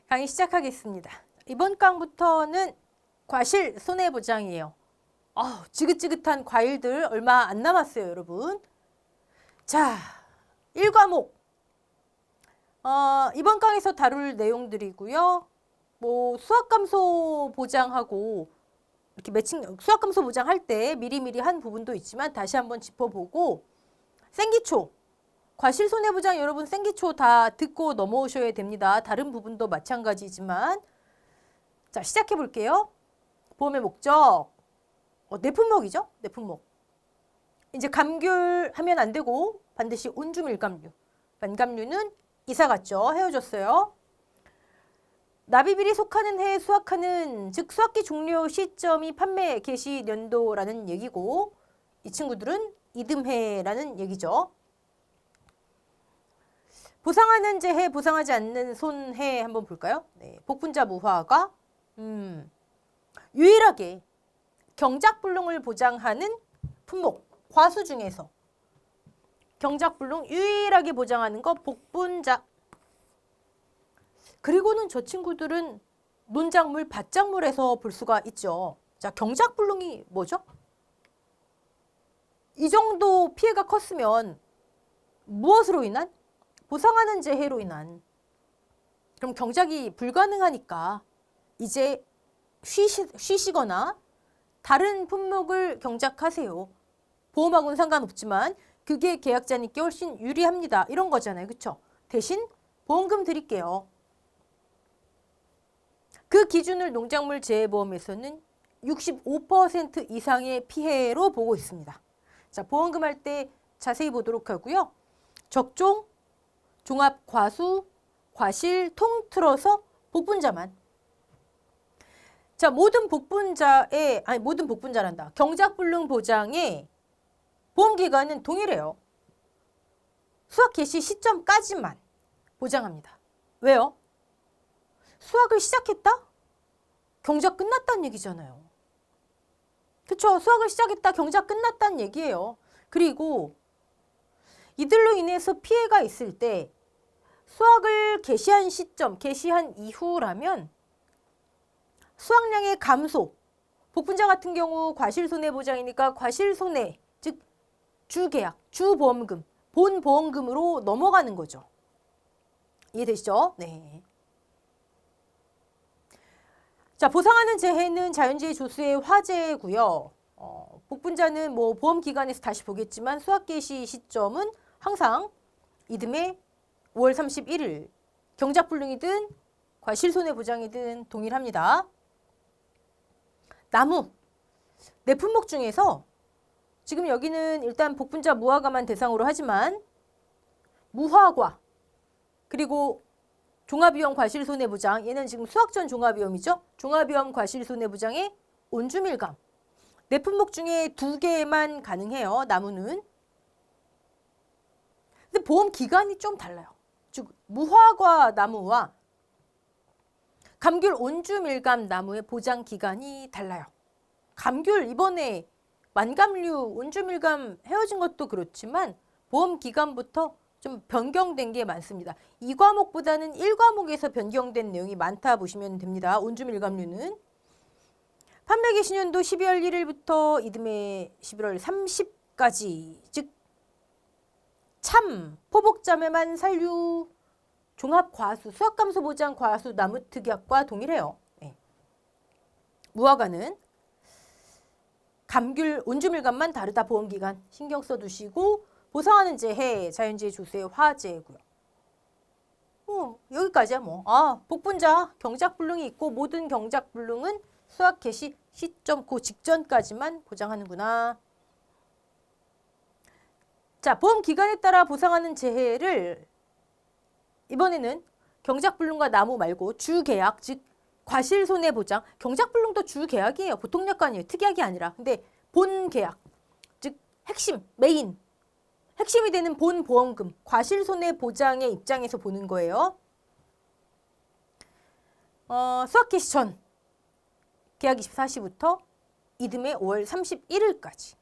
강의 시작하겠습니다. 이번 강부터는 과실 손해보장이에요. 지긋지긋한 과일들 얼마 안 남았어요, 여러분. 자, 1과목. 이번 강에서 다룰 내용들이고요. 수학감소 보장하고 이렇게 매칭 수학감소 보장할 때 미리미리 한 부분도 있지만 다시 한번 짚어보고 생기초. 과실 손해보장 여러분 생기초 다 듣고 넘어오셔야 됩니다. 다른 부분도 마찬가지지만 자 시작해 볼게요. 보험의 목적 내품목이죠. 내품목. 이제 감귤하면 안 되고 반드시 온주밀감류. 반감류는 이사 갔죠. 헤어졌어요. 납입일이 속하는 해에 수확하는 즉 수확기 종료 시점이 판매 개시 연도라는 얘기고 이 친구들은 이듬해라는 얘기죠. 보상하는 재해, 보상하지 않는 손해 한번 볼까요? 네, 복분자 무화과 유일하게 경작불능을 보장하는 품목, 과수 중에서 경작불능 유일하게 보장하는 거 복분자. 그리고는 저 친구들은 논작물, 밭작물에서 볼 수가 있죠. 자, 경작불능이 뭐죠? 이 정도 피해가 컸으면 무엇으로 인한? 보상하는 재해로 인한. 그럼 경작이 불가능하니까 이제 쉬시거나 다른 품목을 경작하세요. 보험하고는 상관없지만 그게 계약자님께 훨씬 유리합니다. 이런 거잖아요. 그렇죠? 대신 보험금 드릴게요. 그 기준을 농작물 재해보험에서는 65% 이상의 피해로 보고 있습니다. 자, 보험금 할 때 자세히 보도록 하고요. 적종, 종합 과수, 과실 통틀어서 복분자만. 자, 모든 복분자란다. 경작불능 보장의 보험기간은 동일해요. 수확 개시 시점까지만 보장합니다. 왜요? 수확을 시작했다? 경작 끝났다는 얘기잖아요. 그쵸? 수확을 시작했다, 경작 끝났다는 얘기예요. 그리고 이들로 인해서 피해가 있을 때 수확을 개시한 시점, 개시한 이후라면 수확량의 감소, 복분자 같은 경우 과실손해보장이니까 과실손해, 즉 주계약, 주보험금, 본보험금으로 넘어가는 거죠. 이해되시죠? 네. 자, 보상하는 재해는 자연재해 조수의 화재고요. 복분자는 보험기관에서 다시 보겠지만 수확 개시 시점은 항상 이듬해 5월 31일 경작불능이든 과실손해보장이든 동일합니다. 나무, 내품목 중에서 지금 여기는 일단 복분자 무화과만 대상으로 하지만 무화과 그리고 종합위험 과실손해보장, 얘는 지금 수확전 종합위험이죠. 종합위험 과실손해보장의 온주밀감. 내품목 중에 2개만 가능해요. 나무는. 근데 보험 기간이 좀 달라요. 즉 무화과 나무와 감귤 온주밀감 나무의 보장 기간이 달라요. 감귤 이번에 만감류 온주밀감 헤어진 것도 그렇지만 보험 기간부터 좀 변경된 게 많습니다. 2과목보다는 1과목에서 변경된 내용이 많다 보시면 됩니다. 온주밀감류는. 판매 개시년도 12월 1일부터 이듬해 11월 30까지 즉 참, 포복자매만 산류, 종합과수, 수확감소 보장 과수 나무특약과 동일해요. 네. 무화과는 감귤 온주밀감만 다르다 보험기간 신경 써두시고 보상하는 재해, 자연재해 조수의 화재고요. 여기까지야 뭐. 복분자 경작불능이 있고 모든 경작불능은 수확 개시 시점 그 직전까지만 보장하는구나. 자, 보험 기간에 따라 보상하는 재해를 이번에는 경작불능과 나무 말고 주계약, 즉 과실손해보장. 경작불능도 주계약이에요. 보통 약관이에요. 특약이 아니라. 근데 본계약, 즉 핵심, 메인. 핵심이 되는 본보험금, 과실손해보장의 입장에서 보는 거예요. 수확 개시 전, 계약 24시부터 이듬해 5월 31일까지.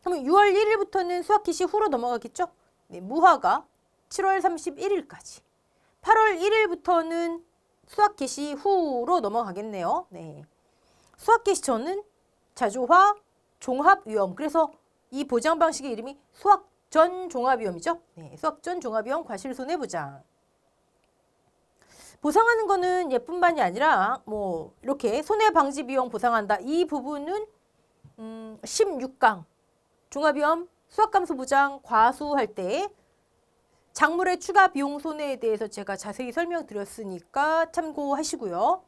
그러면 6월 1일부터는 수확 개시 후로 넘어가겠죠? 네, 무화과 7월 31일까지. 8월 1일부터는 수학 개시 후로 넘어가겠네요. 네. 수학 개시 전은 자조화 종합 위험. 그래서 이 보장 방식의 이름이 수학 전 종합 위험이죠. 네, 수학 전 종합 위험 과실 손해 보장. 보상하는 거는 얘뿐만이 아니라 뭐 이렇게 손해 방지 비용 보상한다. 이 부분은 16강 종합위험 수학감소 보장 과수할 때 작물의 추가 비용 손해에 대해서 제가 자세히 설명드렸으니까 참고하시고요.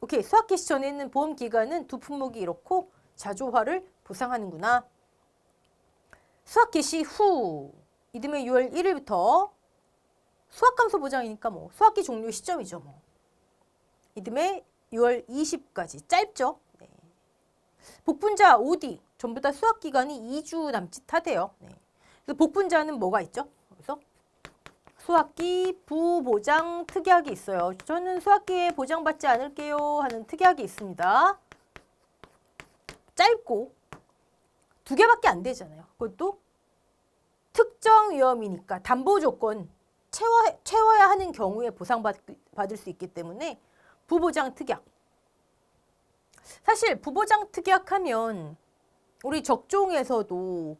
오케이, 수학 개시 전에 있는 보험 기간은 두 품목이 이렇고 자조화를 보상하는구나. 수학 개시 후 이듬해 6월 1일부터 수학감소 보장이니까 뭐 수학기 종료 시점이죠. 뭐. 이듬해 6월 20까지 짧죠. 네. 복분자 OD 전부 다 수학 기간이 2주 남짓 하대요. 네. 그래서 복분자는 뭐가 있죠? 그래서 수학기 부보장 특약이 있어요. 저는 수학기에 보장받지 않을게요 하는 특약이 있습니다. 짧고 2개밖에 안 되잖아요. 그것도 특정 위험이니까 담보 조건 채워야 하는 경우에 보상받을 수 있기 때문에 부보장 특약. 사실 부보장 특약하면 우리 적종에서도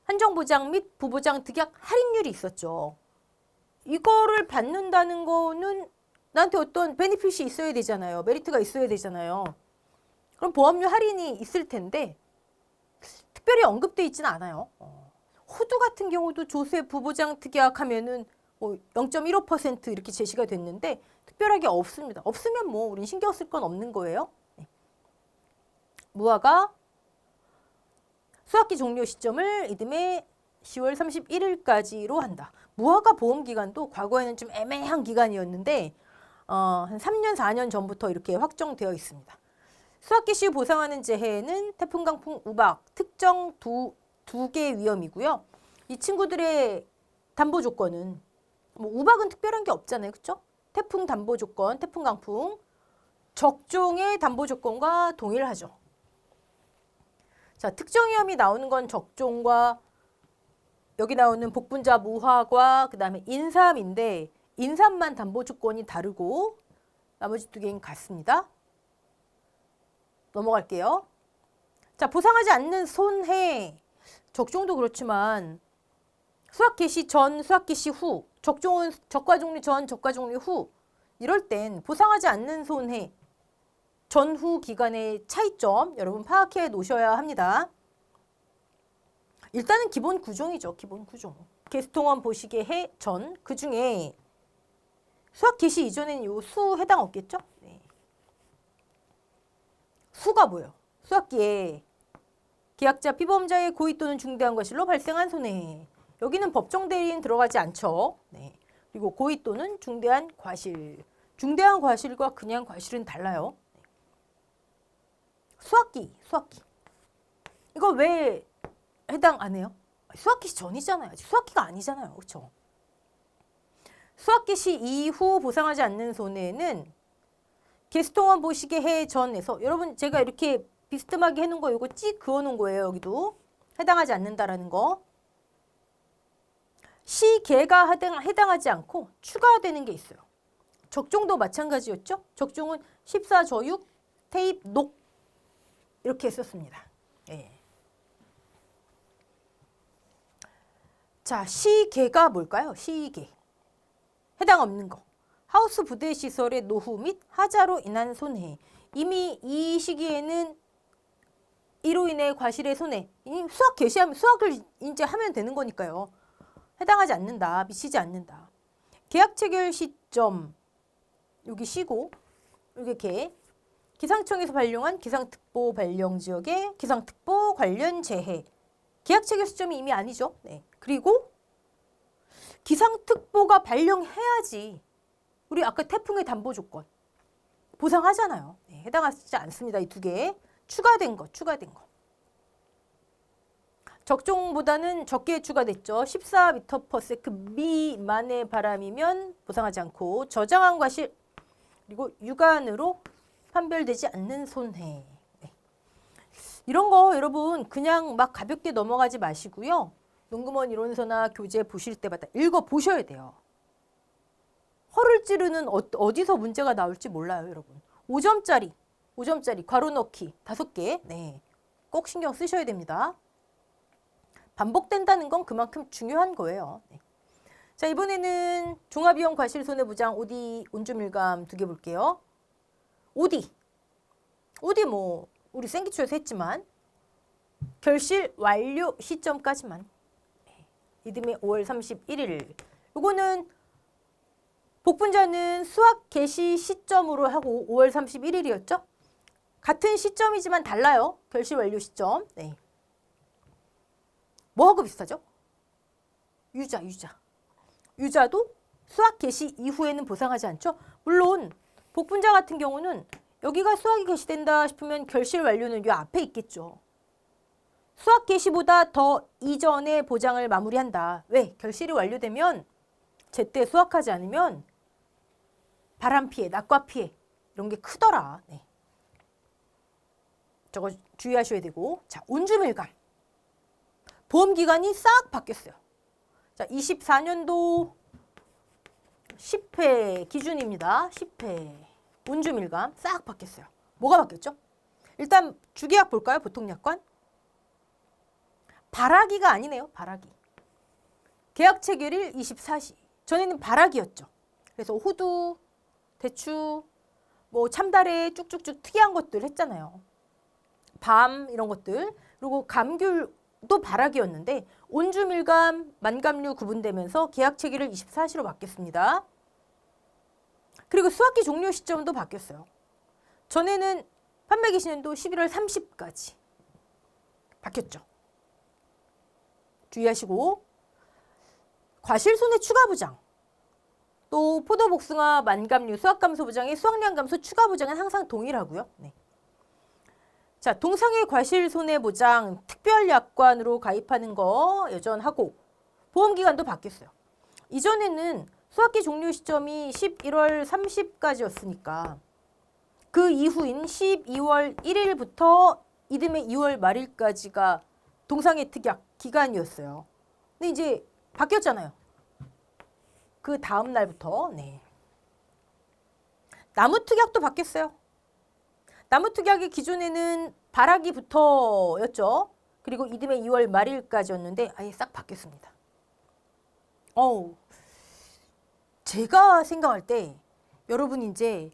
한정보장 및 부보장 특약 할인율이 있었죠. 이거를 받는다는 거는 나한테 어떤 베니핏이 있어야 되잖아요. 메리트가 있어야 되잖아요. 그럼 보험료 할인이 있을 텐데 특별히 언급돼 있지는 않아요. 호두 같은 경우도 조세 부보장 특약하면은 뭐 0.15% 이렇게 제시가 됐는데 특별하게 없습니다. 없으면 뭐 우린 신경 쓸 건 없는 거예요. 네. 무화과 수학기 종료 시점을 이듬해 10월 31일까지로 한다. 무화과 보험 기간도 과거에는 좀 애매한 기간이었는데 한 3년, 4년 전부터 이렇게 확정되어 있습니다. 수학기 시후 보상하는 재해는 태풍, 강풍, 우박, 특정 두 개 위험이고요. 이 친구들의 담보 조건은 뭐 우박은 특별한 게 없잖아요. 그렇죠? 태풍 담보 조건, 태풍, 강풍, 적종의 담보 조건과 동일하죠. 자, 특정 위험이 나오는 건 적종과 여기 나오는 복분자 무화과 그다음에 인삼인데 인삼만 담보 조건이 다르고 나머지 2개는 같습니다. 넘어갈게요. 자, 보상하지 않는 손해. 적종도 그렇지만 수학 개시 전, 수학 개시 후, 적종은 적과 종료 전, 적과 종료 후 이럴 땐 보상하지 않는 손해 전후 기간의 차이점 여러분 파악해 놓으셔야 합니다. 일단은 기본 구종이죠. 기본 구종. 개수통원 보시게 해 전 그중에 수학 개시 이전에는 요 수 해당 없겠죠? 네. 수가 뭐예요? 수학기에 계약자 피보험자의 고의 또는 중대한 과실로 발생한 손해. 여기는 법정 대리인 들어가지 않죠. 네. 그리고 고의 또는 중대한 과실. 중대한 과실과 그냥 과실은 달라요. 네. 수학기. 이거 왜 해당 안 해요? 수학기 시 전이잖아요. 아직 수학기가 아니잖아요. 그렇죠? 수학기 시 이후 보상하지 않는 손해는 개수통원 보시게 해 전에서 여러분 제가 이렇게 비스듬하게 해놓은 거 이거 찍 그어놓은 거예요. 여기도 해당하지 않는다라는 거. 시계가 해당하지 않고 추가되는 게 있어요. 적종도 마찬가지였죠. 적종은 14저육 테이프 녹 이렇게 했었습니다. 예. 자, 시계가 뭘까요? 시계. 해당 없는 거. 하우스 부대 시설의 노후 및 하자로 인한 손해. 이미 이 시기에는 이로 인해 과실의 손해. 수학 개시하면 수학을 이제 하면 되는 거니까요. 해당하지 않는다. 미치지 않는다. 계약 체결 시점. 여기 시고 여기 개. 기상청에서 발령한 기상특보 발령 지역의 기상특보 관련 재해. 계약 체결 시점이 이미 아니죠. 네. 그리고 기상특보가 발령해야지 우리 아까 태풍의 담보 조건 보상하잖아요. 네, 해당하지 않습니다. 이 2개. 추가된 거. 적종보다는 적게 추가됐죠. 14m/s 미만의 바람이면 보상하지 않고 저장한 과실 그리고 유관으로 판별되지 않는 손해. 네. 이런 거 여러분 그냥 막 가볍게 넘어가지 마시고요. 농구먼 이론서나 교재 보실 때마다 읽어보셔야 돼요. 허를 찌르는 어디서 문제가 나올지 몰라요, 여러분. 5점짜리 괄호 넣기 5개. 네. 꼭 신경 쓰셔야 됩니다. 반복된다는 건 그만큼 중요한 거예요. 네. 자, 이번에는 종합이용 과실손해보장 OD 온주밀감 2개 볼게요. OD 뭐 우리 생기초에서 했지만 결실 완료 시점까지만. 이듬해 5월 31일. 요거는 복분자는 수학 개시 시점으로 하고 5월 31일이었죠? 같은 시점이지만 달라요. 결실 완료 시점. 네. 뭐하고 비슷하죠? 유자도 수학 개시 이후에는 보상하지 않죠? 물론 복분자 같은 경우는 여기가 수학이 개시된다 싶으면 결실 완료는 요 앞에 있겠죠. 수학 개시보다 더 이전에 보장을 마무리한다. 왜? 결실이 완료되면 제때 수학하지 않으면 바람 피해, 낙과 피해 이런 게 크더라. 네. 저거 주의하셔야 되고. 자, 온주밀감. 보험기간이 싹 바뀌었어요. 자, 24년도 10회 기준입니다. 10회. 온주밀감 싹 바뀌었어요. 뭐가 바뀌었죠? 일단 주계약 볼까요? 보통약관. 발하기가 아니네요. 발하기. 계약 체결일 24시. 전에는 발하기였죠. 그래서 호두, 대추, 뭐 참다래 쭉쭉쭉 특이한 것들 했잖아요. 밤 이런 것들. 그리고 감귤도 발하기였는데 온주밀감, 만감류 구분되면서 계약 체결일 24시로 바뀌었습니다. 그리고 수학기 종료 시점도 바뀌었어요. 전에는 판매 개시년도 11월 30까지 바뀌었죠. 주의하시고. 과실손해 추가 보장. 또 포도 복숭아 만감류 수확감소 보장의 수확량 감소 추가 보장은 항상 동일하고요. 네. 자, 동상의 과실손해 보장 특별약관으로 가입하는 거 여전하고 보험기간도 바뀌었어요. 이전에는 수학기 종료 시점이 11월 30까지였으니까 그 이후인 12월 1일부터 이듬해 2월 말일까지가 동상의 특약 기간이었어요. 근데 이제 바뀌었잖아요. 그 다음 날부터. 네. 나무특약도 바뀌었어요. 나무특약이 기존에는 발하기부터였죠. 그리고 이듬해 2월 말일까지였는데 아예 싹 바뀌었습니다. 제가 생각할 때 여러분 이제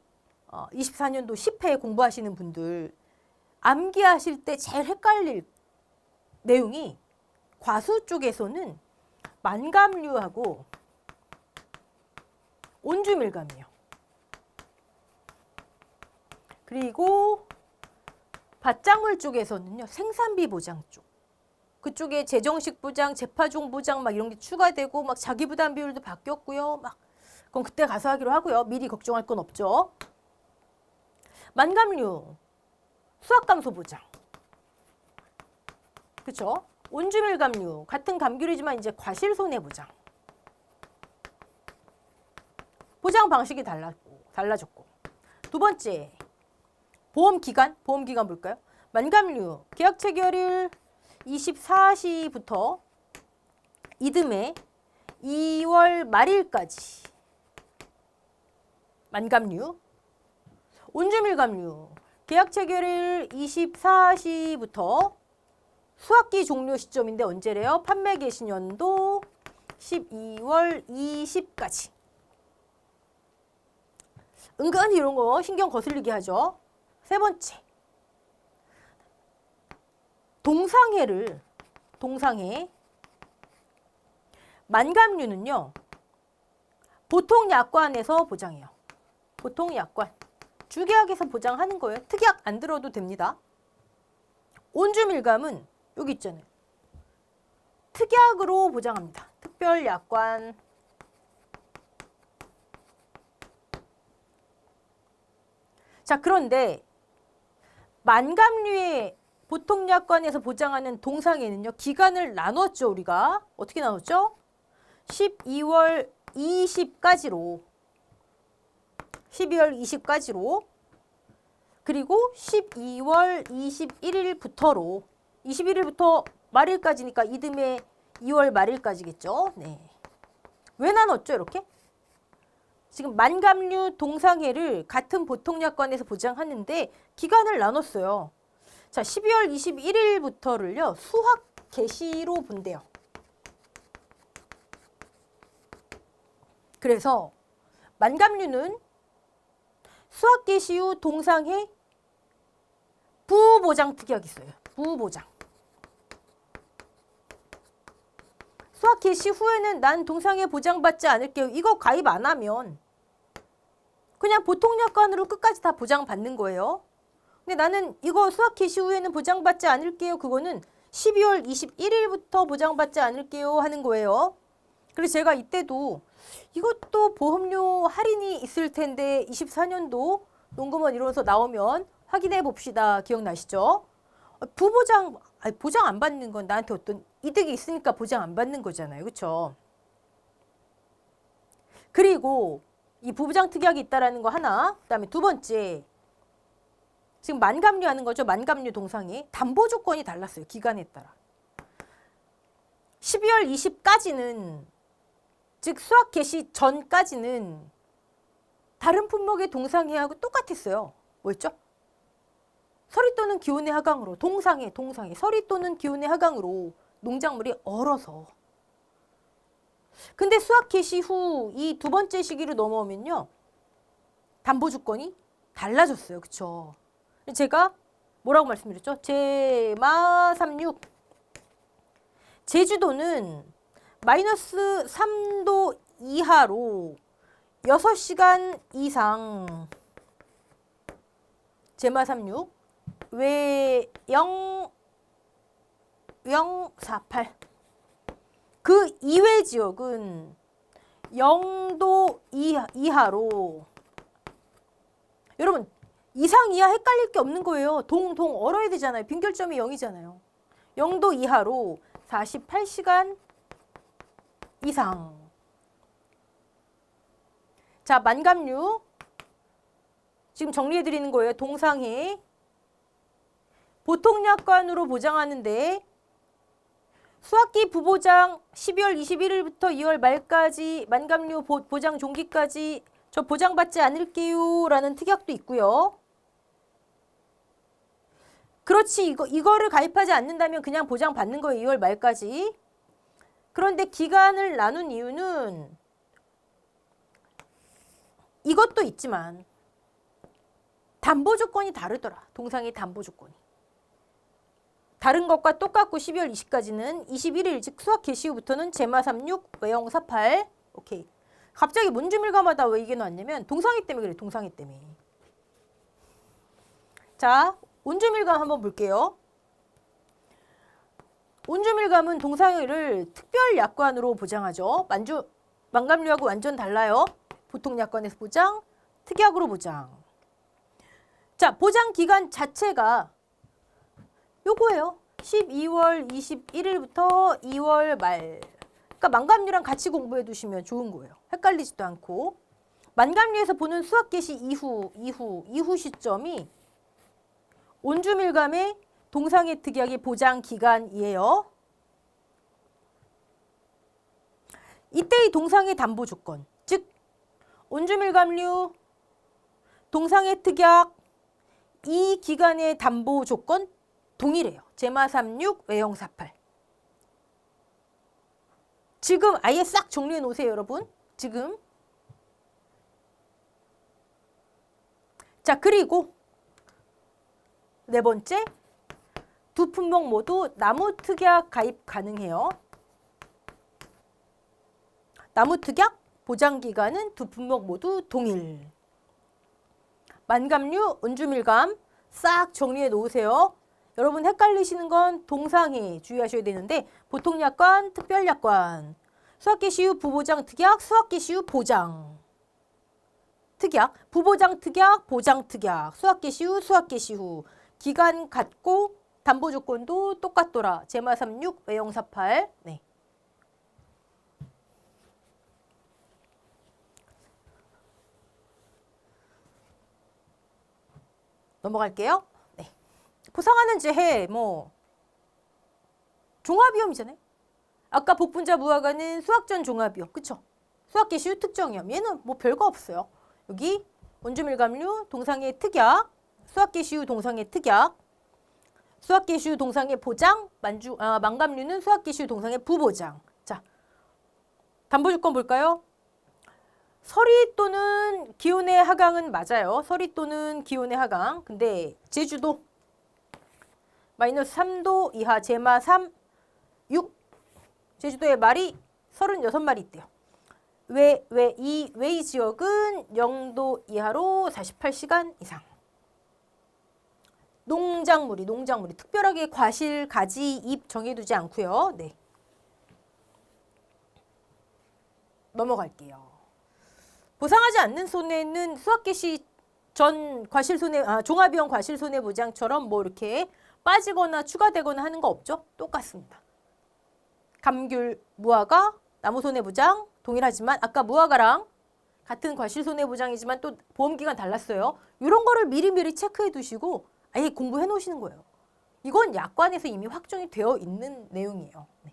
24년도 10회 공부하시는 분들 암기하실 때 제일 헷갈릴 내용이 과수 쪽에서는 만감류하고 온주밀감이에요. 그리고 밭작물 쪽에서는요. 생산비 보장 쪽. 그쪽에 재정식 보장, 재파종 보장 막 이런 게 추가되고 막 자기 부담 비율도 바뀌었고요. 막 그건 그때 가서 하기로 하고요. 미리 걱정할 건 없죠. 만감류, 수확감소 보장. 그렇죠? 온주밀감류, 같은 감귤이지만 이제 과실손해 보장. 보장 방식이 달라졌고. 두 번째, 보험기간 볼까요? 만감류, 계약 체결일 24시부터 이듬해 2월 말일까지 만감류, 온주밀감류, 계약 체결일 24시부터 수학기 종료 시점인데 언제래요? 판매 개시년도 12월 20까지. 은근히 이런 거 신경 거슬리게 하죠. 세 번째, 동상해. 만감류는요. 보통 약관에서 보장해요. 보통 약관. 주계약에서 보장하는 거예요. 특약 안 들어도 됩니다. 온주밀감은 여기 있잖아요. 특약으로 보장합니다. 특별약관. 자, 그런데 만감류의 보통약관에서 보장하는 동상에는요. 기간을 나눴죠. 우리가. 어떻게 나눴죠? 12월 20까지로. 12월 20까지로. 그리고 12월 21일부터로. 21일부터 말일까지니까 이듬해 2월 말일까지겠죠. 네. 왜 나눴죠? 이렇게? 지금 만감류 동상해를 같은 보통약관에서 보장하는데 기간을 나눴어요. 자, 12월 21일부터를요. 수학 개시로 본대요. 그래서 만감류는 수학 개시 후 동상해 부보장 특약이 있어요. 부보장. 수학 개시 후에는 난 동상해 보장받지 않을게요. 이거 가입 안 하면 그냥 보통약관으로 끝까지 다 보장받는 거예요. 근데 나는 이거 수학 개시 후에는 보장받지 않을게요. 그거는 12월 21일부터 보장받지 않을게요 하는 거예요. 그래서 제가 이때도 이것도 보험료 할인이 있을 텐데 24년도 농구먼 이론서 나오면 확인해 봅시다. 기억나시죠? 부보장, 보장 안 받는 건 나한테 어떤 이득이 있으니까 보장 안 받는 거잖아요. 그렇죠? 그리고 이 부보장 특약이 있다라는 거 하나. 그다음에 두 번째. 지금 만감류 하는 거죠. 만감류 동상이. 담보 조건이 달랐어요. 기간에 따라. 12월 20까지는 즉 수학 개시 전까지는 다른 품목의 동상해하고 똑같았어요. 뭐였죠? 서리 또는 기온의 하강으로 동상해 서리 또는 기온의 하강으로 농작물이 얼어서. 근데 수학 개시 후 이 두 번째 시기로 넘어오면요. 담보 조건이 달라졌어요. 그쵸? 제가 뭐라고 말씀드렸죠? 제마 36. 제주도는 마이너스 3도 이하로 6시간 이상 제마 36 외영048 그 이외 지역은 0도 이하로 여러분 이상 이하 헷갈릴 게 없는 거예요. 동 얼어야 되잖아요. 빈결점이 0이잖아요. 0도 이하로 48시간 이상. 자, 만감류 지금 정리해 드리는 거예요. 동상해 보통약관으로 보장하는데 수학기 부보장 12월 21일부터 2월 말까지 만감류 보장 종기까지 저 보장받지 않을게요 라는 특약도 있고요. 그렇지 이거를 가입하지 않는다면 그냥 보장받는 거예요. 2월 말까지. 그런데 기간을 나눈 이유는 이것도 있지만 담보 조건이 다르더라. 동상의 담보 조건이. 다른 것과 똑같고 12월 20까지는 21일 즉 수학 개시 후부터는 제마 36, 외영 48. 오케이. 갑자기 문주밀감하다 왜 이게 나왔냐면 동상해 때문에 그래. 동상해 때문에. 자, 온주밀감 한번 볼게요. 온주밀감은 동상해를 특별약관으로 보장하죠. 만감류하고 완전 달라요. 보통 약관에서 보장, 특약으로 보장. 자, 보장 기간 자체가 요거예요. 12월 21일부터 2월 말. 그러니까 만감류랑 같이 공부해 두시면 좋은 거예요. 헷갈리지도 않고. 만감류에서 보는 수학 개시 이후 시점이 온주밀감의 동상해 특약의 보장 기간이에요. 이때의 동상해 담보 조건, 즉 온주밀감류, 동상해 특약 이 기간의 담보 조건 동일해요. 제마 36, 외영 48. 지금 아예 싹 정리해 놓으세요, 여러분. 지금. 자, 그리고 네 번째, 두 품목 모두 나무 특약 가입 가능해요. 나무 특약 보장 기간은 두 품목 모두 동일. 만감류, 온주밀감 싹 정리해 놓으세요. 여러분 헷갈리시는 건 동상해 주의하셔야 되는데 보통약관, 특별약관, 수학개시 후 부보장 특약, 수학개시 후 보장 특약, 부보장 특약, 보장 특약, 수학개시 후, 수학개시 후 기간 같고 담보 조건도 똑같더라. 제마 36, 외영 48. 네. 넘어갈게요. 네. 보상하는 재해 종합위험이잖아요. 아까 복분자 무화과는 수학전 종합위험. 그쵸? 수학계시유 특정위험. 얘는 뭐 별거 없어요. 여기 원주밀감류 동상의 특약, 수학계시유 동상의 특약, 수학계시유 동상의 보장, 망감류는 수학계시유 동상의 부보장. 자, 담보조건 볼까요? 서리 또는 기온의 하강은 맞아요. 서리 또는 기온의 하강. 근데 제주도 마이너스 3도 이하 제마 3, 6. 제주도에 말이 36마리 있대요. 이 지역은 0도 이하로 48시간 이상. 농작물이 특별하게 과실, 가지, 잎 정해두지 않고요. 네. 넘어갈게요. 보상하지 않는 손해는 수학개시 전 과실손해, 종합이용 과실손해보장처럼 뭐 이렇게 빠지거나 추가되거나 하는 거 없죠? 똑같습니다. 감귤, 무화과, 나무손해보장 동일하지만 아까 무화과랑 같은 과실손해보장이지만 또 보험기간 달랐어요. 이런 거를 미리미리 체크해 두시고 아예 공부해 놓으시는 거예요. 이건 약관에서 이미 확정이 되어 있는 내용이에요. 네.